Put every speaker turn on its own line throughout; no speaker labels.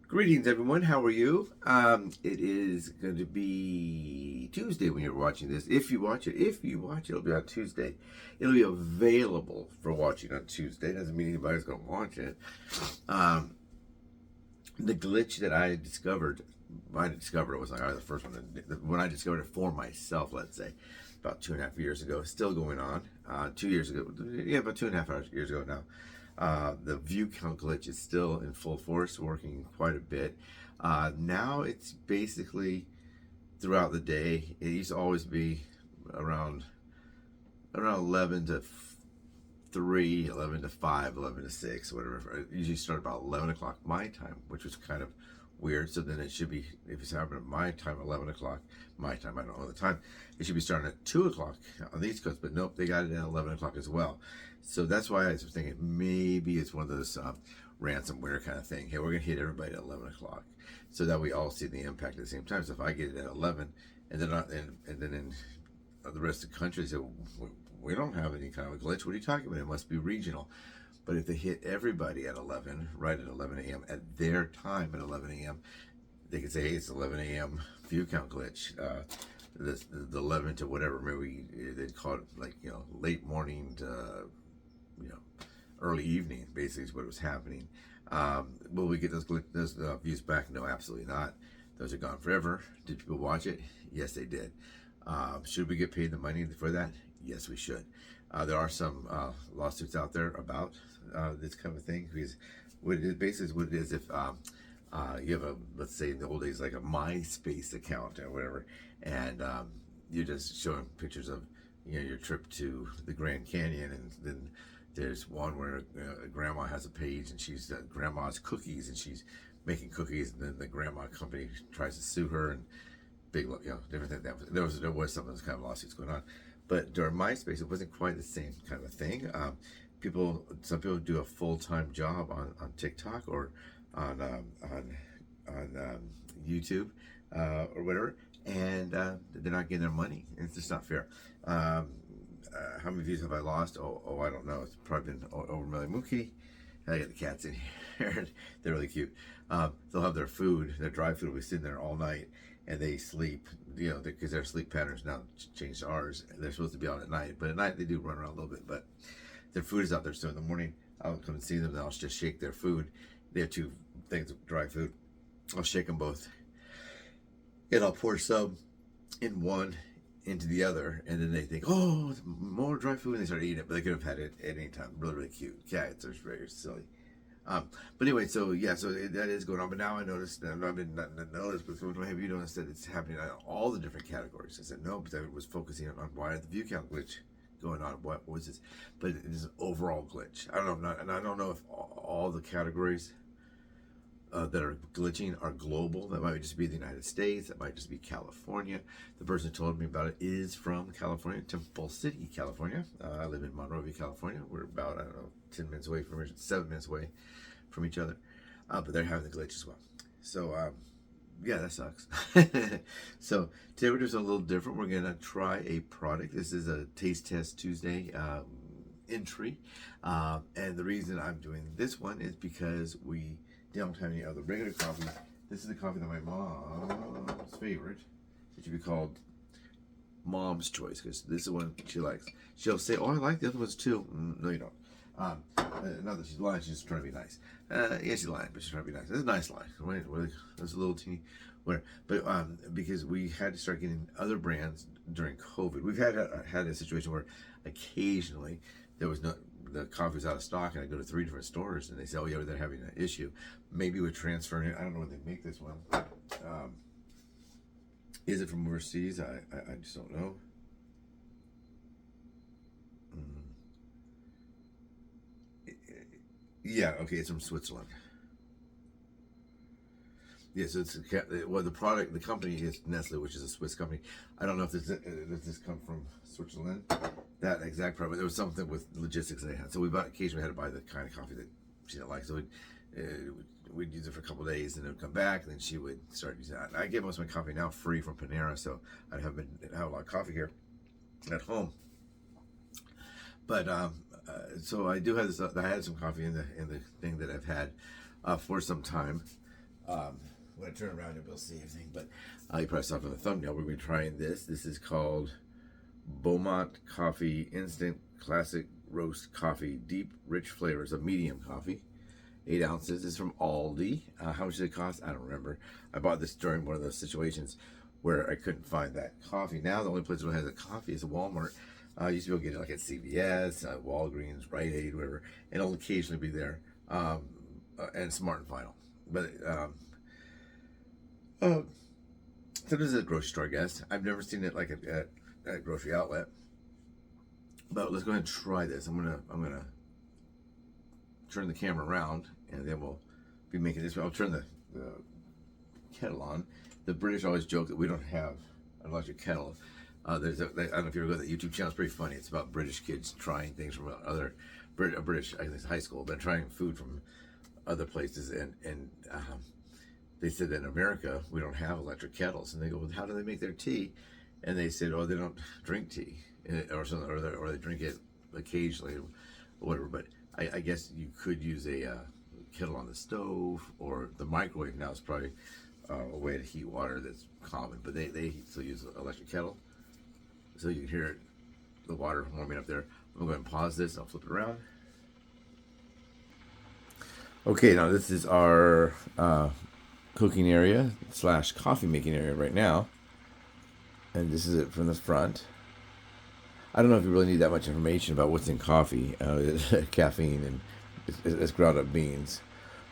Greetings, everyone. How are you? It is going to be Tuesday when you're watching this. If you watch it, it'll be on Tuesday. It'll be available for watching on Tuesday. Doesn't mean anybody's going to watch it. The glitch that I discovered, it was like I was the first one. When I discovered it for myself, let's say, about 2.5 years ago, it's still going on. 2 years ago, yeah, about 2.5 years ago now. The view count glitch is still in full force, working quite a bit. Now it's basically throughout the day. It used to always be around 11 to 3, 11 to 5, 11 to 6, whatever. It usually start about 11 o'clock my time, which was kind of weird. So then it should be, if it's happening at my time, 11 o'clock my time, I don't know the time, it should be starting at 2 o'clock on the East Coast, but nope, they got it at 11 o'clock as well. So that's why I was thinking maybe it's one of those ransomware kind of thing. Hey, we're gonna hit everybody at 11 o'clock, so that we all see the impact at the same time. So if I get it at 11, and then in the rest of the country say, we don't have any kind of a glitch. What are you talking about? It must be regional. But if they hit everybody at 11, right at 11 a.m. at their time at 11 a.m., they could say, hey, it's 11 a.m. view count glitch. The 11 to whatever, maybe they'd call it like, late morning to, early evening, basically is what was happening. Will we get those views back? No, absolutely not. Those are gone forever. Did people watch it? Yes, they did. Should we get paid the money for that? Yes, we should. There are some lawsuits out there about this kind of thing, because what it is basically is what it is if you have a, let's say in the old days, like a MySpace account or whatever, and you're just showing pictures of your trip to the Grand Canyon, and then there's one where grandma has a page and she's grandma's cookies, and she's making cookies, and then the grandma company tries to sue her, and big, different thing. There was some of those kind of lawsuits going on. But during MySpace, it wasn't quite the same kind of thing. Some people do a full-time job on TikTok or on YouTube or whatever, and they're not getting their money. It's just not fair. How many views have I lost? Oh, I don't know. It's probably been over a million. Mookie, I got the cats in here. They're really cute. They'll have their food, their dry food will be sitting there all night, and they sleep, because their sleep patterns now changed to ours. They're supposed to be out at night, but at night they do run around a little bit, but their food is out there. So in the morning, I'll come and see them, and I'll just shake their food. They have 2 things of dry food. I'll shake them both, and I'll pour some in one into the other, and then they think, oh, more dry food, and they start eating it, but they could have had it at any time. Really, really cute. Cats are very silly. But anyway, so yeah, so that is going on. But now I noticed, and I've been not noticed, but have you noticed that it's happening on all the different categories? I said no, because I was focusing on why the view count glitch going on. What was this? But it is an overall glitch. I don't know, and I don't know if all the categories that are glitching are global. That might just be the United States. That might just be California. The person who told me about it is from California, Temple City, California. I live in Monrovia, California. We're about, 10 minutes away from 7 minutes away from each other. But they're having the glitch as well. So, yeah, that sucks. So today we're doing something a little different. We're going to try a product. This is a Taste Test Tuesday entry. And the reason I'm doing this one is because we don't have any other regular coffee. This is the coffee that my mom's favorite. It should be called Mom's Choice, because this is the one she likes. She'll say, oh, I like the other ones too. No, you don't. Not that she's lying, she's just trying to be nice. Yeah, she's lying, but she's trying to be nice. It's a nice lie. It's a little teeny, whatever. But because we had to start getting other brands during COVID, we've had a situation where occasionally there was the coffee was out of stock, and I go to 3 different stores, and they say, oh yeah, they're having an issue. Maybe we're transferring it. I don't know when they make this one. Is it from overseas? I just don't know. Yeah, okay, it's from Switzerland. Yeah, so it's the company is Nestle, which is a Swiss company. I don't know if does this come from Switzerland, that exact product. There was something with logistics they had, so occasionally had to buy the kind of coffee that she didn't like. So we'd use it for a couple of days, and it would come back, and then she would start using that. And I get most of my coffee now free from Panera, so I have a lot of coffee here at home. But so I do have this. I had some coffee in the thing that I've had for some time. When I turn around, you'll be able to see everything. But you probably saw from the thumbnail, we're going to be trying this. This is called Beaumont Coffee Instant Classic Roast Coffee. Deep, rich flavors of medium coffee. 8 ounces. This is from Aldi. How much did it cost? I don't remember. I bought this during one of those situations where I couldn't find that coffee. Now the only place that has a coffee is Walmart. I used to be able to get it like at CVS, Walgreens, Rite Aid, whatever. And it'll occasionally be there. And Smart and Final. But so this is a grocery store, I guess. I've never seen it like at a grocery outlet. But let's go ahead and try this. I'm gonna turn the camera around, and then we'll be making this. I'll turn the kettle on. The British always joke that we don't have an electric kettle. I don't know if you ever go to the YouTube channel. It's pretty funny. It's about British kids trying things from other British, I think it's high school, but trying food from other places. And they said that in America we don't have electric kettles. And they go, well, how do they make their tea? And they said, oh, they don't drink tea, or something, or they drink it occasionally, or whatever. But I guess you could use a kettle on the stove, or the microwave now is probably a way to heat water that's common. But they still use an electric kettle. So you can hear it, the water warming up there. I'm going to go ahead and pause this. I'll flip it around. Okay, now this is our cooking area / coffee making area right now. And this is it from the front. I don't know if you really need that much information about what's in coffee. Caffeine and it's ground up beans.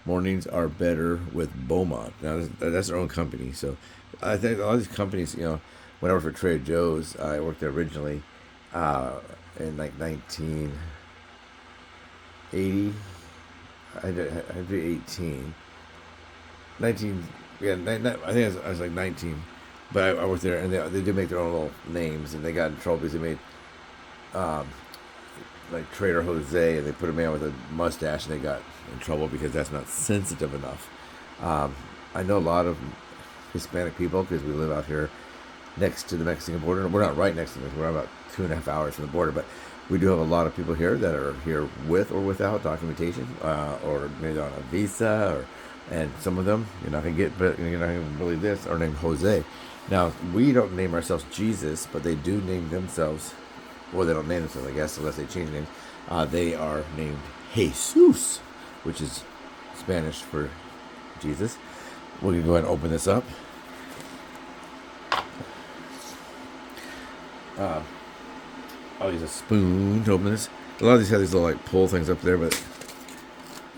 Mornings are better with Beaumont. Now that's their own company. So I think a lot of these companies, when I worked for Trader Joe's, I worked there originally in like 1980. I did 18. 19, yeah, I think I was like 19. But I worked there, and they do make their own little names, and they got in trouble because they made like Trader Jose, and they put a man with a mustache, and they got in trouble because that's not sensitive enough. I know a lot of Hispanic people because we live out here next to the Mexican border. We're not right next to it. We're about 2.5 hours from the border, but we do have a lot of people here that are here with or without documentation, or maybe on a visa, and some of them you're not gonna get, but you're not gonna believe this, are named Jose. Now we don't name ourselves Jesus, but they do name themselves. Well, they don't name themselves, I guess, unless they change names. They are named Jesus, which is Spanish for Jesus. We're gonna go ahead and open this up. I'll use a spoon to open this. A lot of these have these little like pull things up there, but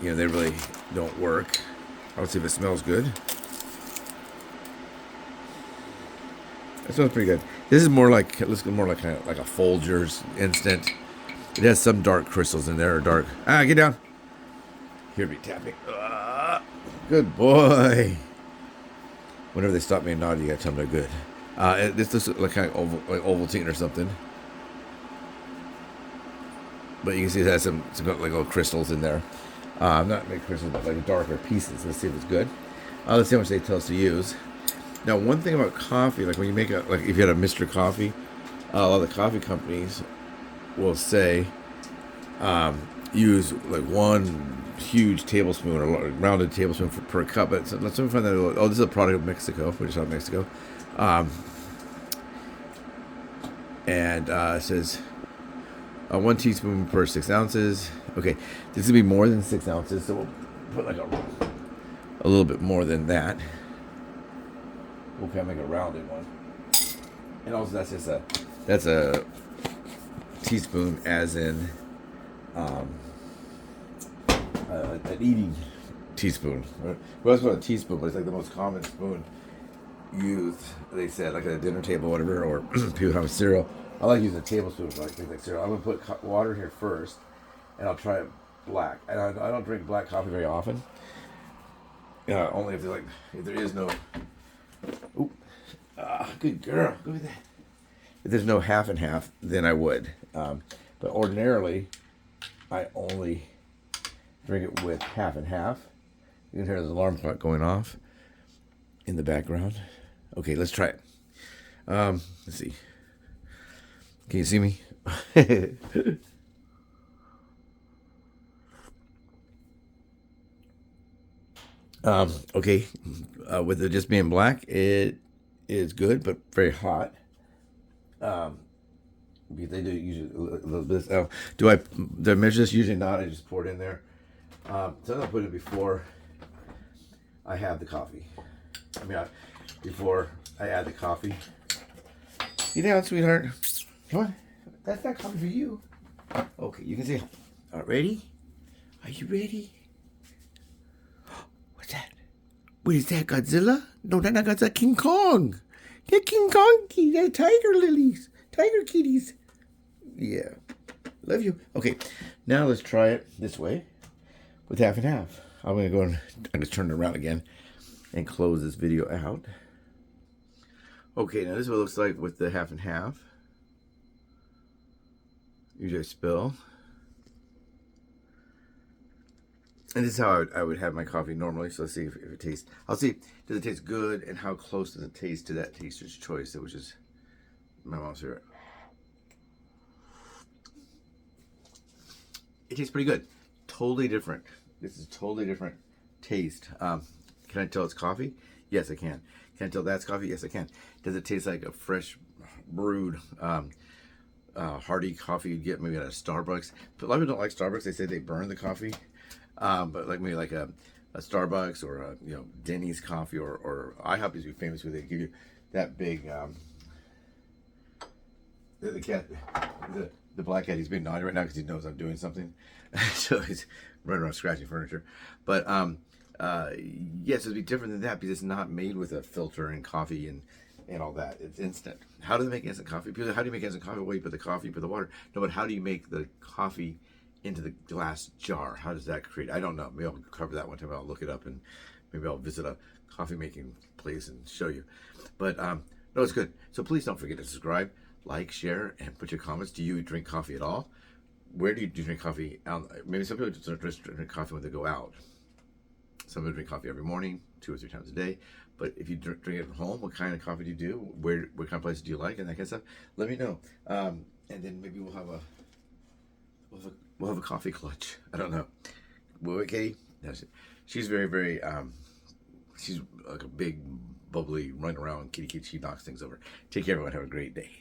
they really don't work. I'll see if it smells good. It smells pretty good. This is more like, let's go more like kind of like a Folgers instant. It has some dark crystals in there, or dark. Get down. Hear me tapping. Good boy. Whenever they stop being naughty, you gotta tell them they're good. This looks like kind of like Ovaltine or something. But you can see it has some like little crystals in there. Not big crystals, but like darker pieces. Let's see if it's good. Let's see how much they tell us to use. Now, one thing about coffee, like when you make like if you had a Mr. Coffee, a lot of the coffee companies will say use like one huge tablespoon or rounded tablespoon per cup. But let's find that. Oh, this is a product of Mexico. We just out of Mexico, and it says 1 teaspoon per 6 ounces. Okay, this is gonna be more than 6 ounces, so we'll put like a little bit more than that. We'll kind of make a rounded one. And also that's a teaspoon, as in an eating teaspoon. Well, that's not a teaspoon, but it's like the most common spoon used, they said, like at a dinner table, whatever, or people have a cereal. I like using a tablespoon for like things like cereal. I'm gonna put water here first, and I'll try it black. And I don't drink black coffee very often. Only if there is no. Oop. Good girl. Look at that. If there's no half and half, then I would. But ordinarily, I only drink it with half and half. You can hear the alarm clock going off in the background. Okay, let's try it. Let's see. Can you see me? Okay, with it just being black, it is good, but very hot. Because they do usually a little bit. Do I measure this? Usually not. I just pour it in there. So I'll put it before I have the coffee. I mean, before I add the coffee. Get down, sweetheart. Come on. That's not coffee for you. Okay, you can say, all right, ready? Are you ready? What's that? What is that, Godzilla? No, that's not Godzilla. King Kong. They're King Kong. They're tiger lilies. Tiger kitties. Yeah. Love you. Okay, now let's try it this way with half and half. I'm going to go and I'm going to turn it around again and close this video out. Okay, now this is what it looks like with the half and half. Usually I spill. And this is how I would have my coffee normally. So let's see if it tastes. I'll see, does it taste good and how close does it taste to that taster's choice, which is my mom's favorite. It tastes pretty good. Totally different. This is totally different taste. Can I tell it's coffee? Yes, I can. Can I tell that's coffee? Yes, I can. Does it taste like a fresh brewed hearty coffee you'd get maybe at a Starbucks? But a lot of people don't like Starbucks. They say they burn the coffee. But like maybe like a Starbucks or a, you know, Denny's coffee or IHOP is famous with. They give you that big the black cat. He's being naughty right now because he knows I'm doing something, so he's running around scratching furniture. But yes, it'd be different than that because it's not made with a filter and coffee and all that. It's instant. How do they make instant coffee? People, how do you make instant coffee? Well, you put the coffee, you put the water. No, but how do you make the coffee into the glass jar? How does that create? I don't know. Maybe I'll cover that one time. I'll look it up and maybe I'll visit a coffee making place and show you. But no, it's good. So please don't forget to subscribe, like, share, and put your comments. Do you drink coffee at all? Where do you drink coffee? Maybe some people just drink coffee when they go out. Some people drink coffee every morning, 2 or 3 times a day. But if you drink it at home, what kind of coffee do you do? What kind of places do you like and that kind of stuff? Let me know. And then maybe we'll have a coffee clutch. I don't know. Wait, Katie? She's very, very, she's like a big, bubbly, running around kitty. She knocks things over. Take care, everyone. Have a great day.